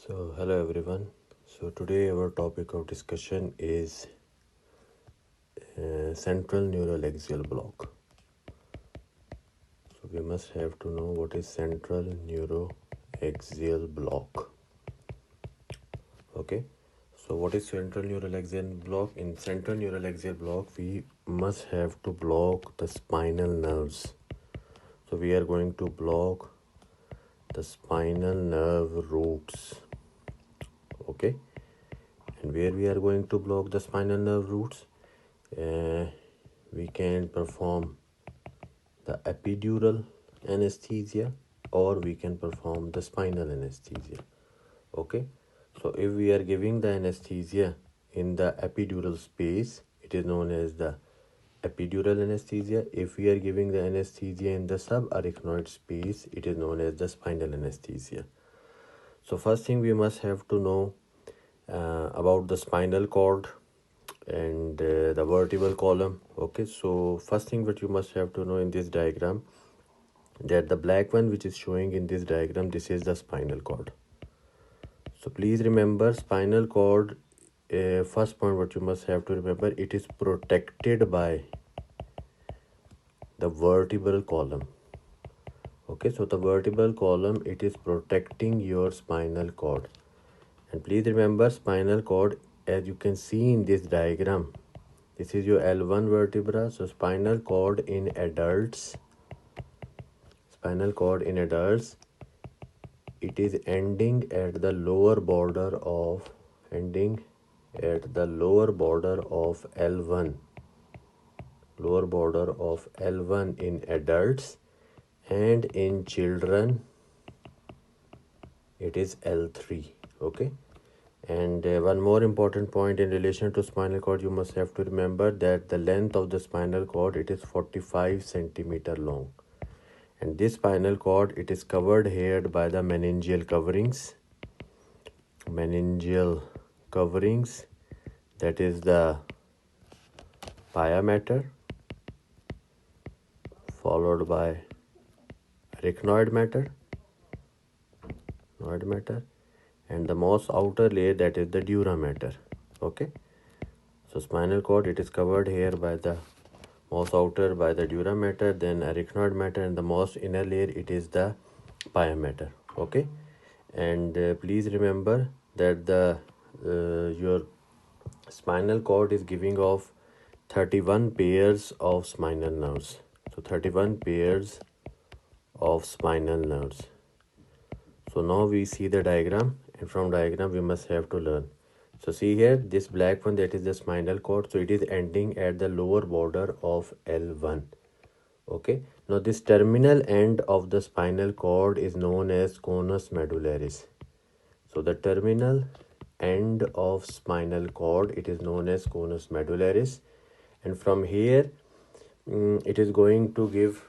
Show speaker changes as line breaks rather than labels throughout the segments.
So hello everyone. So today our topic of discussion is central neuraxial block. So we must have to know what is central neuraxial block. Okay. So what is central neuraxial block? In central neuraxial block we must have to block the spinal nerves. So we are going to block the spinal nerve roots. Okay. And where we are going to block the spinal nerve roots? We can perform the epidural anesthesia or we can perform the spinal anesthesia. Okay, so if we are giving the anesthesia in the epidural space, it is known as the epidural anesthesia. If we are giving the anesthesia in the subarachnoid space, it is known as the spinal anesthesia. So first thing we must have to know about the spinal cord and the vertebral column. Okay, so first thing what you must have to know in this diagram, that the black one which is showing in this diagram, this is the spinal cord. So please remember, spinal cord, first point what you must have to remember, it is protected by the vertebral column. Okay, so the vertebral column, it is protecting your spinal cord. And please remember, spinal cord, as you can see in this diagram, this is your L1 vertebra. So spinal cord in adults, it is ending at the lower border of L1, lower border of L1 in adults, and in children it is L3. Okay. And one more important point in relation to spinal cord, you must have to remember that the length of the spinal cord, it is 45 centimeter long. And this spinal cord, it is covered here by the meningeal coverings. That is the pia mater, followed by arachnoid mater, and the most outer layer, that is the dura mater. Okay, so spinal cord, it is covered here by the most outer by the dura mater, then arachnoid mater, and the most inner layer, it is the pia mater. Okay, and please remember that the your spinal cord is giving off 31 pairs of spinal nerves. So 31 pairs of spinal nerves. So now we see the diagram, and from diagram we must have to learn. So see here, this black one, that is the spinal cord. So it is ending at the lower border of L1. Okay, now this terminal end of the spinal cord is known as conus medullaris. So the terminal end of spinal cord, it is known as conus medullaris, and from here it is going to give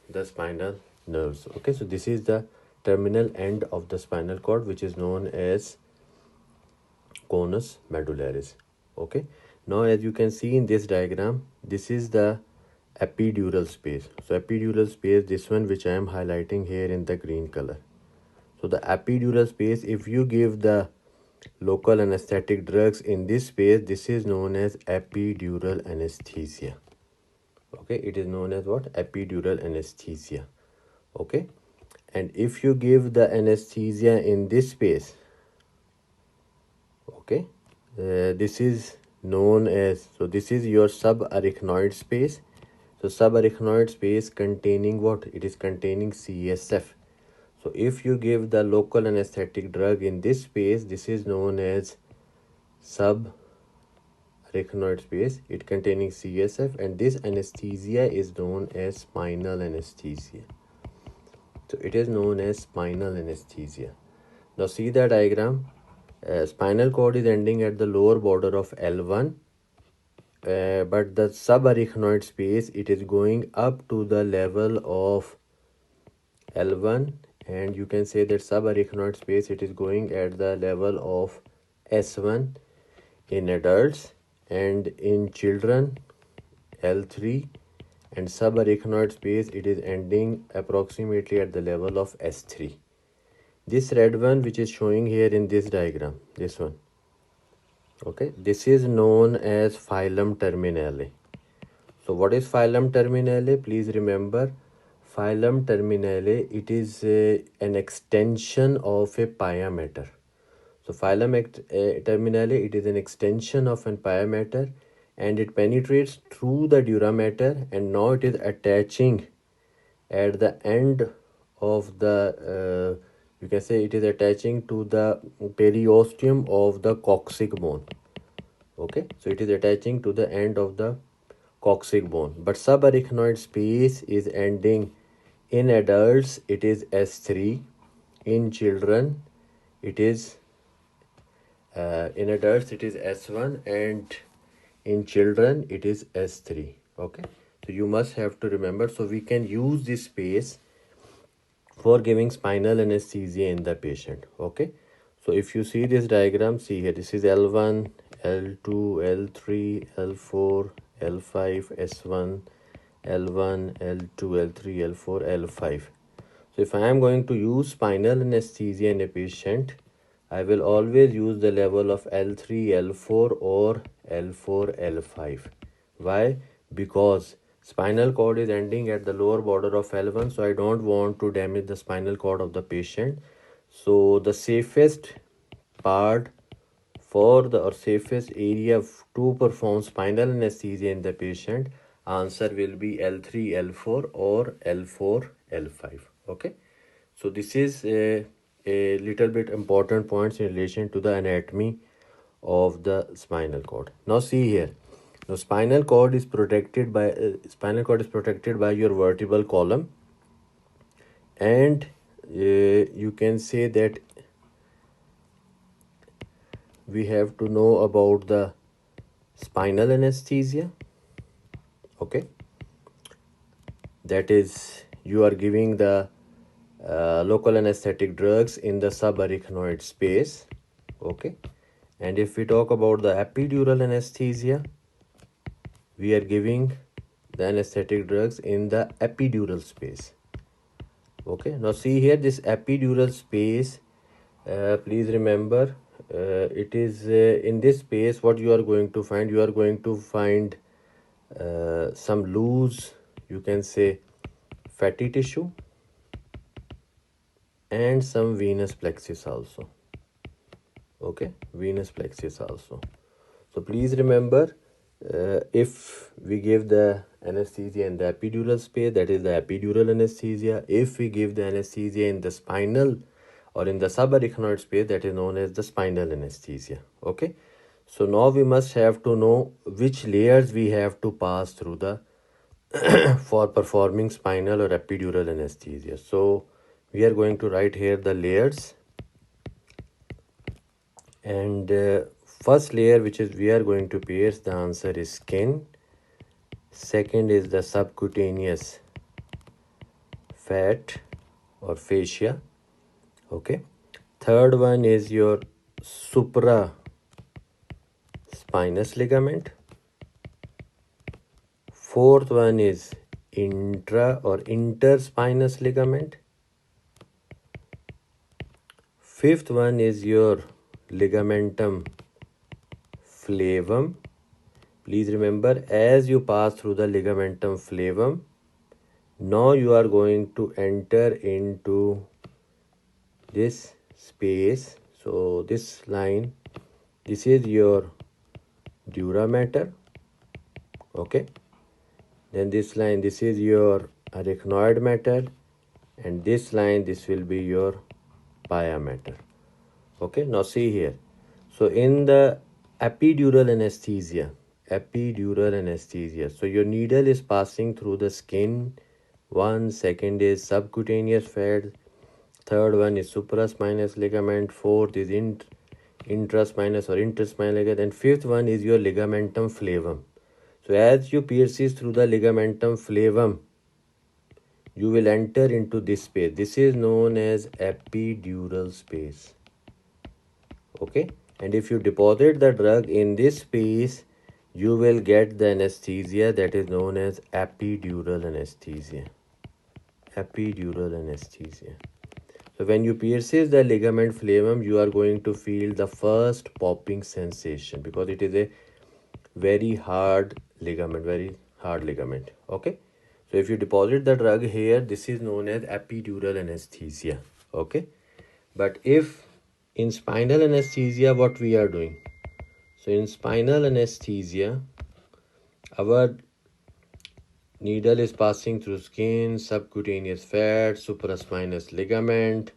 the spinal nerves. Okay, so this is the terminal end of the spinal cord, which is known as conus medullaris. Okay, now as you can see in this diagram, this is the epidural space. So epidural space, this one which I am highlighting here in the green color. So the epidural space, if you give the local anesthetic drugs in this space, this is known as epidural anesthesia. Okay, it is known as what? Epidural anesthesia. Okay, and if you give the anesthesia in this space, okay, this is known as, so this is your subarachnoid space. So subarachnoid space containing what? It is containing CSF. So if you give the local anesthetic drug in this space, this is known as subarachnoid space, it containing CSF, and this anesthesia is known as spinal anesthesia. So it is known as spinal anesthesia. Now see the diagram. Spinal cord is ending at the lower border of L1, but the subarachnoid space, it is going up to the level of L1, and you can say that subarachnoid space, it is going at the level of S1 in adults, and in children L3, and subarachnoid space, it is ending approximately at the level of S3. This red one which is showing here in this diagram, this one, okay, this is known as phylum terminale. So what is phylum terminale? Please remember, phylum terminale, it is an extension of a pia mater. So phylum terminale, it is an extension of an pia mater, and it penetrates through the dura mater, and now it is attaching at the end of the you can say it is attaching to the periosteum of the coccyx bone. Okay, so it is attaching to the end of the coccyx bone, but subarachnoid space is ending. In adults it is S3, in children it is in adults it is S1, and in children it is S3. Okay, so you must have to remember. So we can use this space for giving spinal anesthesia in the patient. Okay, so if you see this diagram, see here, this is L1, L2, L3, L4, L5, S1, L1, L2, L3, L4, L5. So if I am going to use spinal anesthesia in a patient, I will always use the level of L3, L4 or L4, L5. Why? Because spinal cord is ending at the lower border of L1, so I don't want to damage the spinal cord of the patient. So the safest part for the or safest area to perform spinal anesthesia in the patient, answer will be L3, L4 or L4, L5. Okay, so this is a little bit important points in relation to the anatomy of the spinal cord. Now see here, now spinal cord is protected by your vertebral column, and you can say that we have to know about the spinal anesthesia. Okay, that is, you are giving the local anesthetic drugs in the subarachnoid space. Okay, and if we talk about the epidural anesthesia, we are giving the anesthetic drugs in the epidural space. Okay, now see here, this epidural space, please remember, it is in this space what you are going to find. You are going to find some loose, you can say, fatty tissue, and some venous plexus also. Okay, venous plexus also. So please remember, if we give the anesthesia in the epidural space, that is the epidural anesthesia. If we give the anesthesia in the spinal or in the subarachnoid space, that is known as the spinal anesthesia. Okay, so now we must have to know which layers we have to pass through the for performing spinal or epidural anesthesia. So we are going to write here the layers, and first layer which is we are going to pierce, the answer is skin. Second is the subcutaneous fat or fascia. Okay, third one is your supra spinous ligament. Fourth one is intra or interspinous ligament. Fifth one is your ligamentum flavum. Please remember, as you pass through the ligamentum flavum, now you are going to enter into this space. So this line, this is your dura mater. Okay, then this line, this is your arachnoid mater, and this line, this will be your pia mater. Okay, now see here, so in the epidural anesthesia, so your needle is passing through the skin. One, second is subcutaneous fat, third one is supraspinous ligament, fourth is intraspinous or interspinal ligament, and fifth one is your ligamentum flavum. So as you pierces through the ligamentum flavum, you will enter into this space. This is known as epidural space. Okay, and if you deposit the drug in this space, you will get the anesthesia that is known as epidural anesthesia. Epidural anesthesia. So when you pierces the ligament flavum, you are going to feel the first popping sensation because it is a very hard ligament. Okay. So if you deposit the drug here, this is known as epidural anesthesia. Okay. But if in spinal anesthesia, what we are doing? So in spinal anesthesia, our needle is passing through skin, subcutaneous fat, supraspinous ligament,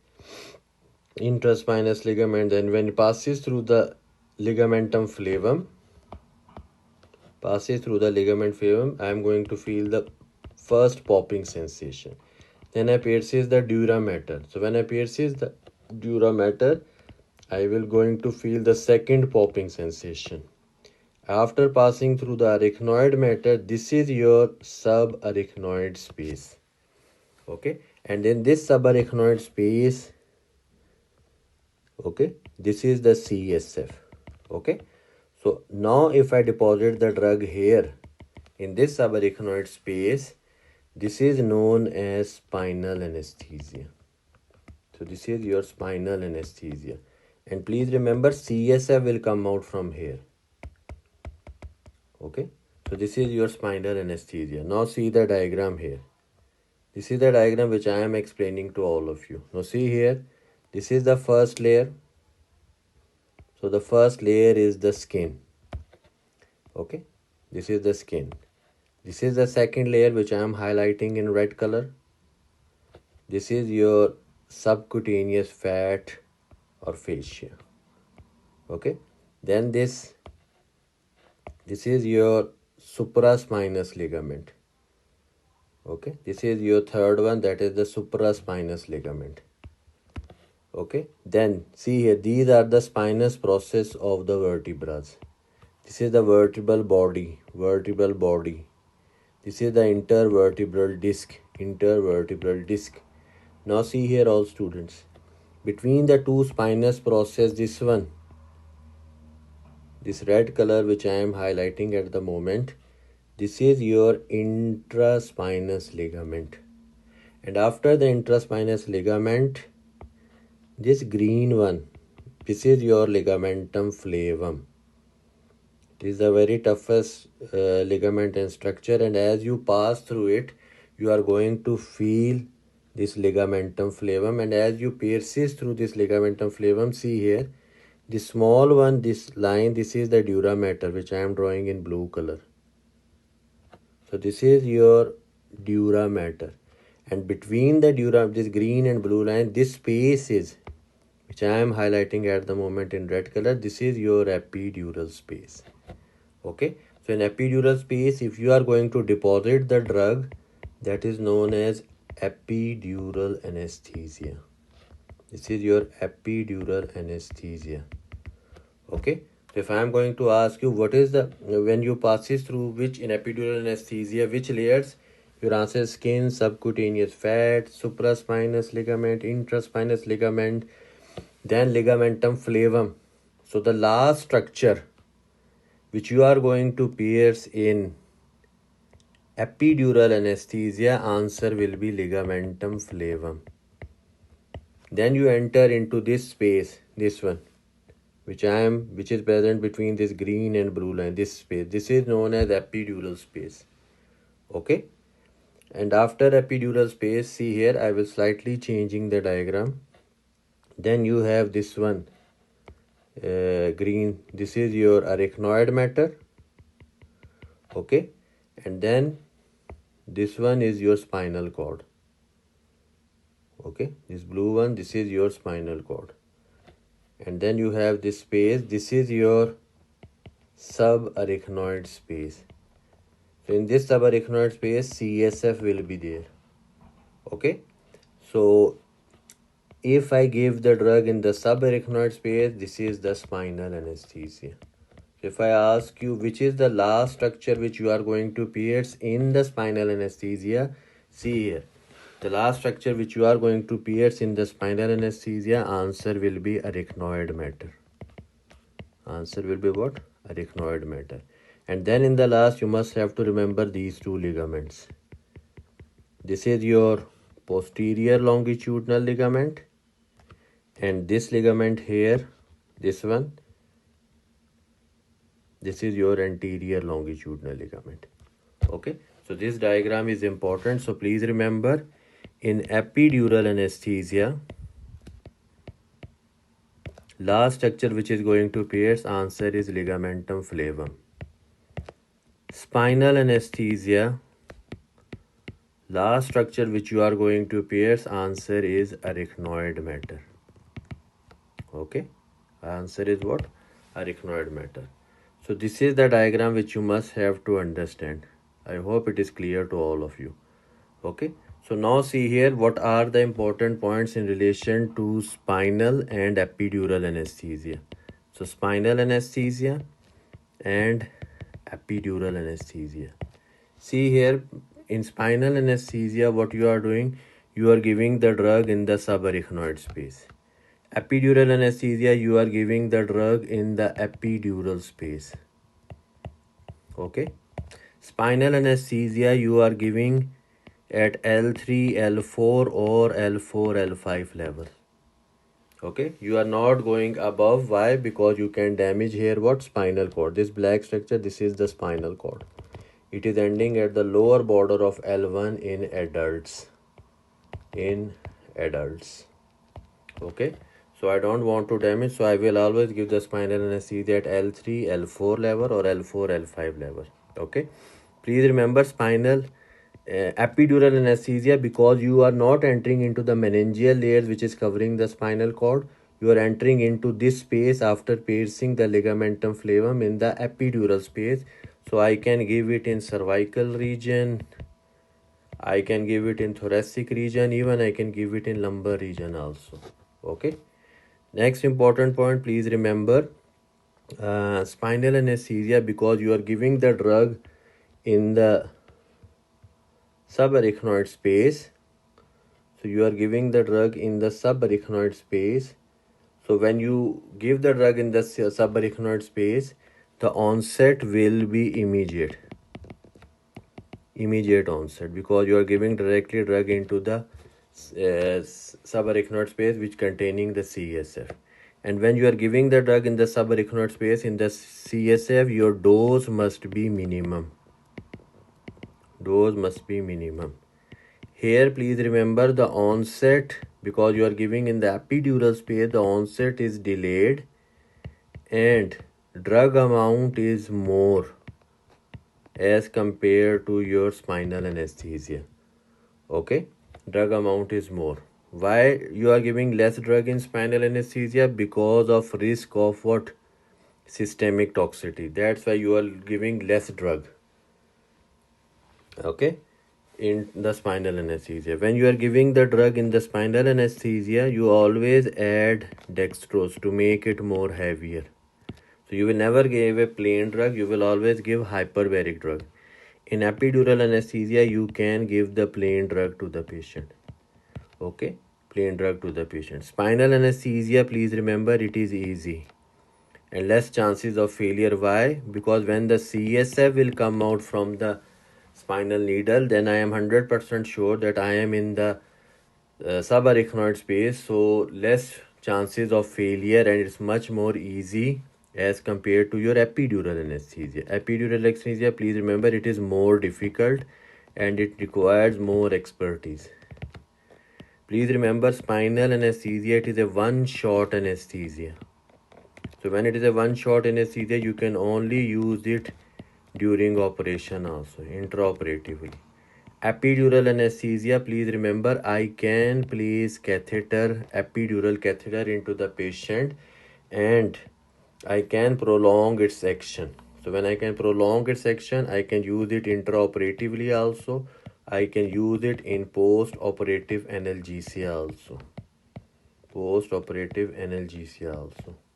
intraspinous ligament, and when it passes through the ligamentum flavum, I am going to feel the first popping sensation. Then I pierces the dura mater. So when I pierces the dura mater, I will going to feel the second popping sensation. After passing through the arachnoid matter, this is your subarachnoid space. Okay, and in this subarachnoid space, okay, this is the CSF. Okay, so now if I deposit the drug here in this subarachnoid space, this is known as spinal anesthesia. So this is your spinal anesthesia, and please remember CSF will come out from here. Okay, so this is your spinal anesthesia. Now see the diagram here. This is the diagram which I am explaining to all of you. Now see here, this is the first layer. So the first layer is the skin. Okay, this is the skin. This is the second layer which I am highlighting in red color. This is your subcutaneous fat or fascia. Okay, then this is your supraspinous ligament. Okay, this is your third one, that is the supraspinous ligament. Okay, then see here, these are the spinous process of the vertebrae. This is the vertebral body. This is the intervertebral disc. Now see here all students, between the two spinous process, this one, this red color which I am highlighting at the moment, this is your intraspinous ligament. And after the intraspinous ligament, this green one, this is your ligamentum flavum. It is the very toughest ligament and structure, and as you pass through it, you are going to feel this ligamentum flavum, and as you pierces through this ligamentum flavum, see here, the small one, this line, this is the dura mater which I am drawing in blue color. So this is your dura mater, and between the dura, this green and blue line, this space is, which I am highlighting at the moment in red color, this is your epidural space. Okay, so in epidural space, if you are going to deposit the drug, that is known as epidural anesthesia. This is your epidural anesthesia. Okay, so if I am going to ask you what is the, when you passes through which in epidural anesthesia, which layers, your answer is skin, subcutaneous fat, supraspinous ligament, intraspinous ligament, then ligamentum flavum. So the last structure which you are going to pierce in epidural anesthesia, answer will be ligamentum flavum. Then you enter into this space, this one, which is present between this green and blue line, this space. This is known as epidural space. Okay, and after epidural space, see here, I will slightly changing the diagram. Then you have this one, green, this is your arachnoid matter. Okay, and then this one is your spinal cord. Okay, this blue one, this is your spinal cord, and then you have this space, this is your subarachnoid space. So in this subarachnoid space, CSF will be there. Okay, so if I give the drug in the subarachnoid space, this is the spinal anesthesia. If I ask you which is the last structure which you are going to pierce in the spinal anesthesia, see here, the last structure which you are going to pierce in the spinal anesthesia, answer will be arachnoid matter. Answer will be what? Arachnoid matter. And then in the last, you must have to remember these two ligaments. This is your posterior longitudinal ligament, and this ligament here, this one, this is your anterior longitudinal ligament. Okay, so this diagram is important, so please remember, in epidural anesthesia, last structure which is going to pierce, answer is ligamentum flavum. Spinal anesthesia, last structure which you are going to pierce, answer is arachnoid matter. Okay, answer is what? Arachnoid matter. So this is the diagram which you must have to understand. I hope it is clear to all of you. Okay, so now see here what are the important points in relation to spinal and epidural anesthesia. So spinal anesthesia and epidural anesthesia. See here, in spinal anesthesia, what you are doing, you are giving the drug in the subarachnoid space. Epidural anesthesia, you are giving the drug in the epidural space. Okay. Spinal anesthesia, you are giving at L3, L4 or L4, L5 level. Okay, you are not going above. Why? Because you can damage here what? Spinal cord. This black structure, this is the spinal cord. It is ending at the lower border of L1 in adults. Okay, so I don't want to damage, so I will always give the spinal anesthesia at L3, L4 level or L4, L5 level. Okay, please remember spinal epidural anesthesia, because you are not entering into the meningeal layers which is covering the spinal cord. You are entering into this space after piercing the ligamentum flavum in the epidural space. So I can give it in cervical region, I can give it in thoracic region, even I can give it in lumbar region also. Okay, next important point, please remember spinal anesthesia, because you are giving the drug in the subarachnoid space. So you are giving the drug in the subarachnoid space. So when you give the drug in the subarachnoid space, the onset will be immediate onset, because you are giving directly drug into the subarachnoid space which containing the CSF. And when you are giving the drug in the subarachnoid space in the CSF, your dose must be minimum. Here please remember the onset, because you are giving in the epidural space, the onset is delayed and drug amount is more as compared to your spinal anesthesia. Okay, drug amount is more. Why you are giving less drug in spinal anesthesia? Because of risk of what? Systemic toxicity. That's why you are giving less drug. Okay, in the spinal anesthesia. When you are giving the drug in the spinal anesthesia, you always add dextrose to make it more heavier. So you will never give a plain drug, you will always give hyperbaric drug. In epidural anesthesia, you can give the plain drug to the patient. Okay, plain drug to the patient. Spinal anesthesia, please remember, it is easy and less chances of failure. Why? Because when the CSF will come out from the spinal needle, then I am 100% sure that I am in the subarachnoid space, so less chances of failure, and it's much more easy as compared to your epidural anesthesia. Epidural anesthesia, please remember, it is more difficult and it requires more expertise. Please remember, spinal anesthesia, it is a one-shot anesthesia. So when it is a one-shot anesthesia, you can only use it during operation also, intraoperatively. Epidural anesthesia, please remember, I can place catheter, epidural catheter into the patient, and I can prolong its action. So when I can prolong its action, I can use it intraoperatively also. I can use it in post-operative analgesia also.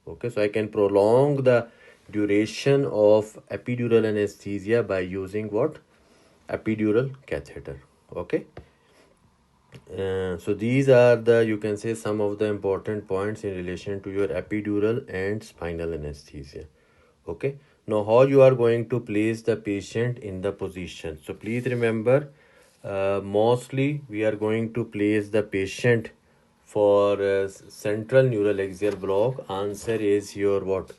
Okay, so I can prolong the duration of epidural anesthesia by using what? Epidural catheter. Okay, so these are the, you can say, some of the important points in relation to your epidural and spinal anesthesia. Okay, now how you are going to place the patient in the position. So please remember, mostly we are going to place the patient for central neural axial block, answer is your what?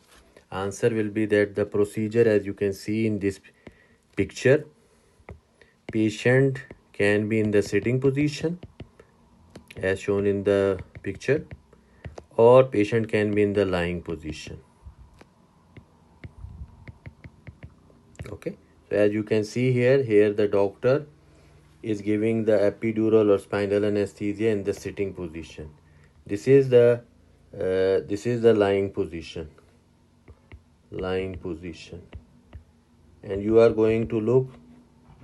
Answer will be that the procedure, as you can see in this picture, patient can be in the sitting position as shown in the picture, or patient can be in the lying position. Okay, so as you can see here the doctor is giving the epidural or spinal anesthesia in the sitting position. This is the lying position, and you are going to look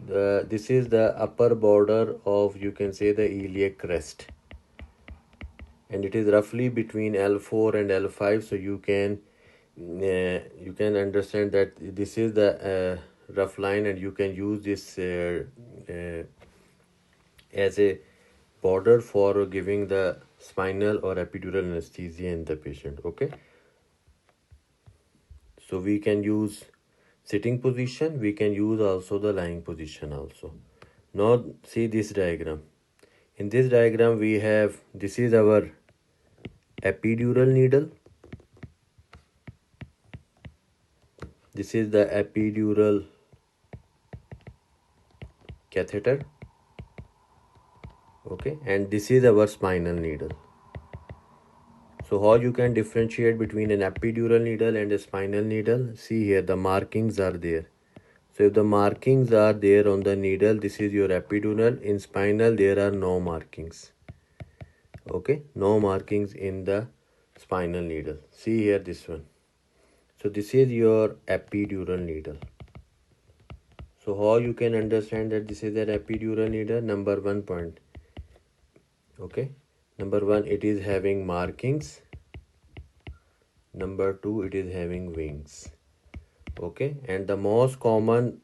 this is the upper border of, you can say, the iliac crest, and it is roughly between L4 and L5, so you can understand that this is the rough line, and you can use this as a border for giving the spinal or epidural anesthesia in the patient. Okay, so we can use sitting position, we can use also the lying position also. Now see this diagram. In this diagram we have, this is our epidural needle, this is the epidural catheter, okay, and this is our spinal needle. So how you can differentiate between an epidural needle and a spinal needle? See here, the markings are there. So if the markings are there on the needle, this is your epidural. In spinal, there are no markings. Okay, no markings in the spinal needle. See here, this one. So this is your epidural needle. So how you can understand that this is an epidural needle? Number 1 point. Okay, number 1, it is having markings. Number 2, it is having wings. Okay, and the most common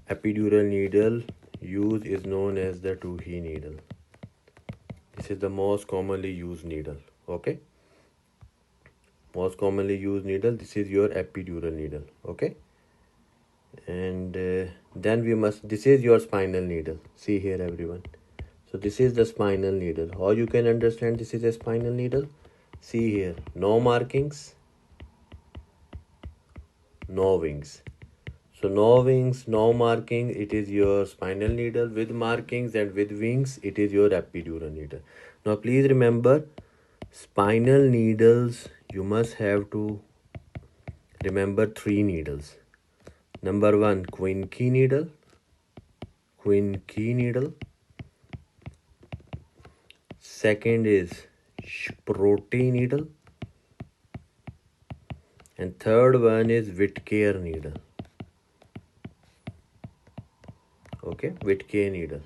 epidural needle used is known as the Tuohy needle. This is the most commonly used needle. Okay, most commonly used needle, this is your epidural needle. Okay, and then we must, this is your spinal needle. See here everyone, so this is the spinal needle. How you can understand this is a spinal needle? See here, no markings, no wings. So no wings, no marking, it is your spinal needle. With markings and with wings, it is your epidural needle. Now please remember, spinal needles, you must have to remember 3 needles. Number 1, Quincke needle. Second is Sprotte needle. And third one is Whitcare needle. Okay, Whitcare needle.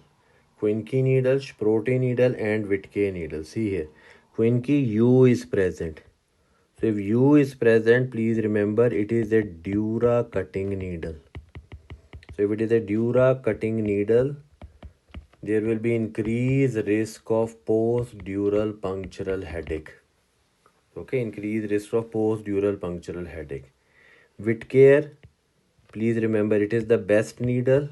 Quincke needle, Sprotte needle, and Whitcare needle. See here, Quincke, U is present. So if U is present, please remember it is a dura cutting needle. So if it is a dura cutting needle, there will be increased risk of post-dural punctural headache. Okay, increased risk of post-dural punctural headache. Whitcare, please remember it is the best needle.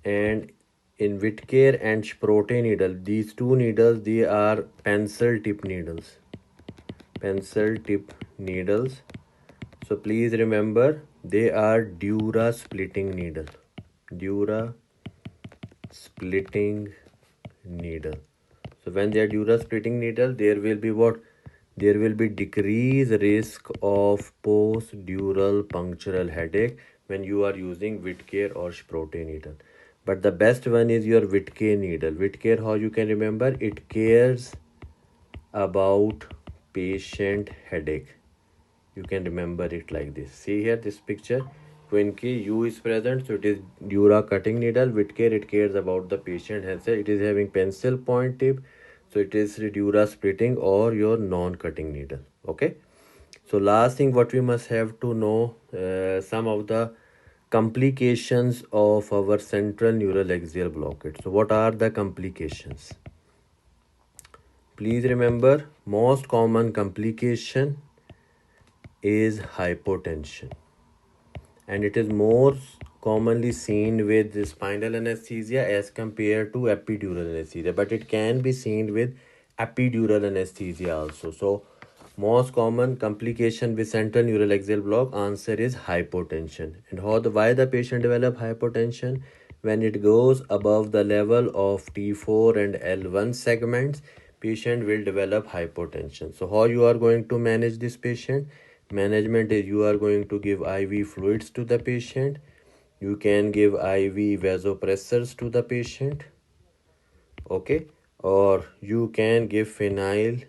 And in Whitcare and Sprotte needle, these 2 needles, they are pencil tip needles. So please remember, they are dura splitting needle. So when they are dura splitting needle, there will be what? There will be decreased risk of post-dural punctural headache when you are using Whitcare or Sprotte needle. But the best one is your Whitcare needle. Whitcare, how you can remember? It cares about patient headache. You can remember it like this. See here, this picture. Quincke, U is present, so it is dura cutting needle. Whitcare, it cares about the patient health. It is having pencil point tip, so it is dura splitting or your non-cutting needle. Okay, so last thing what we must have to know, some of the complications of our central neural axial blockage. So what are the complications? Please remember, most common complication is hypotension, and it is more commonly seen with spinal anesthesia as compared to epidural anesthesia, but it can be seen with epidural anesthesia also. So most common complication with central neuraxial block, answer is hypotension. And why the patient develop hypotension? When it goes above the level of T4 and L1 segments, patient will develop hypotension. So how you are going to manage this patient? Management is you are going to give IV fluids to the patient. You can give IV vasopressors to the patient, okay, or you can give phenyl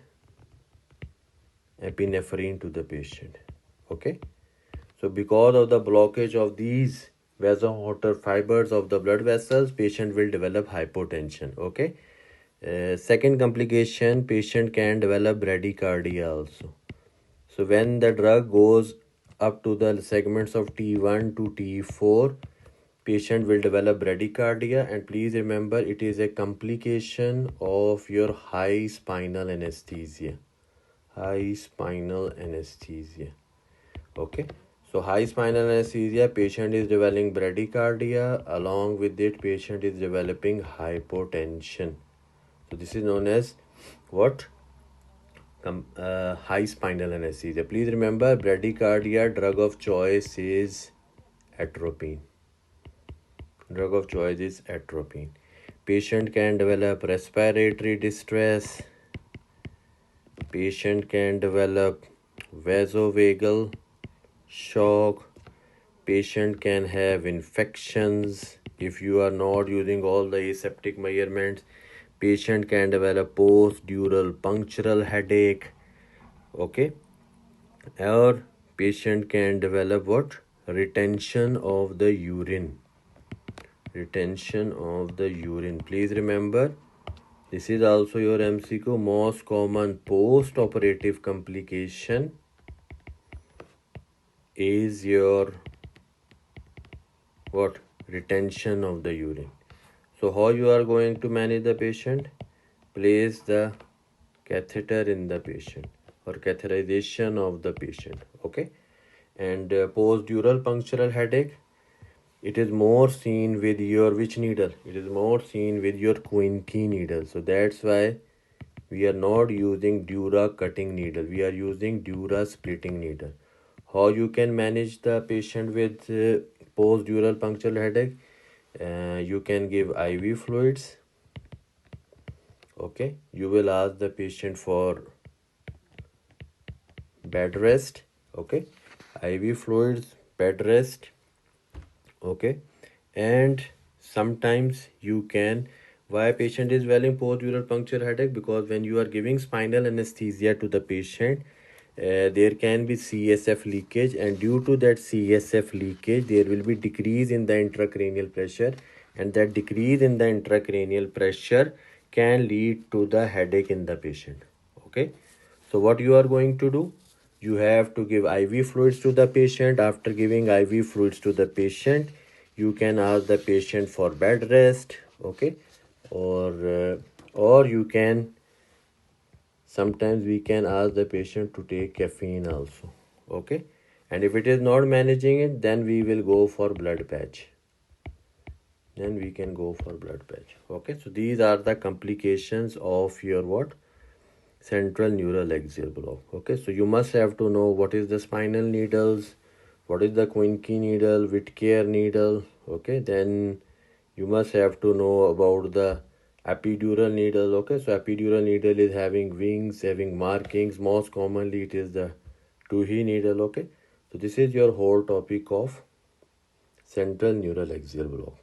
epinephrine to the patient, okay. So because of the blockage of these vasomotor fibers of the blood vessels, patient will develop hypotension, okay. Second complication, patient can develop bradycardia also. So when the drug goes up to the segments of T1 to T4, patient will develop bradycardia. And please remember, it is a complication of your high spinal anesthesia. High spinal anesthesia. Okay. So high spinal anesthesia, patient is developing bradycardia. Along with it, patient is developing hypotension. So this is known as what? High spinal anesthesia. Please remember, bradycardia, drug of choice is atropine. Drug of choice is atropine. Patient can develop respiratory distress. Patient can develop vasovagal shock. Patient can have infections if you are not using all the aseptic measurements. Patient can develop post-dural punctural headache, okay, or patient can develop what? Retention of the urine. Retention of the urine. Please remember, this is also your MCQ. Most common post-operative complication is your what? Retention of the urine. So how you are going to manage the patient? Place the catheter in the patient or catheterization of the patient, okay. And post-dural punctural headache, it is more seen with your which needle? It is more seen with your quinky needle. So that's why we are not using dura cutting needle. We are using dura splitting needle. How you can manage the patient with post-dural punctural headache? You can give IV fluids, okay. You will ask the patient for bed rest, okay. IV fluids, bed rest, okay. And sometimes you can, why patient is developing post-dural puncture headache? Because when you are giving spinal anesthesia to the patient, there can be CSF leakage, and due to that CSF leakage there will be decrease in the intracranial pressure, and that decrease in the intracranial pressure can lead to the headache in the patient, okay. So what you are going to do? You have to give IV fluids to the patient. After giving IV fluids to the patient, you can ask the patient for bed rest, okay, or you can, sometimes we can ask the patient to take caffeine also, okay. And if it is not managing it, then we will go for blood patch. Then we can go for blood patch, okay. So these are the complications of your what? Central neuraxial block, okay. So you must have to know what is the spinal needles, what is the Quincke needle, Whitcare needle, okay. Then you must have to know about the epidural needle, okay. So epidural needle is having wings, having markings. Most commonly it is the Tuohy needle, okay. So this is your whole topic of central neuraxial block.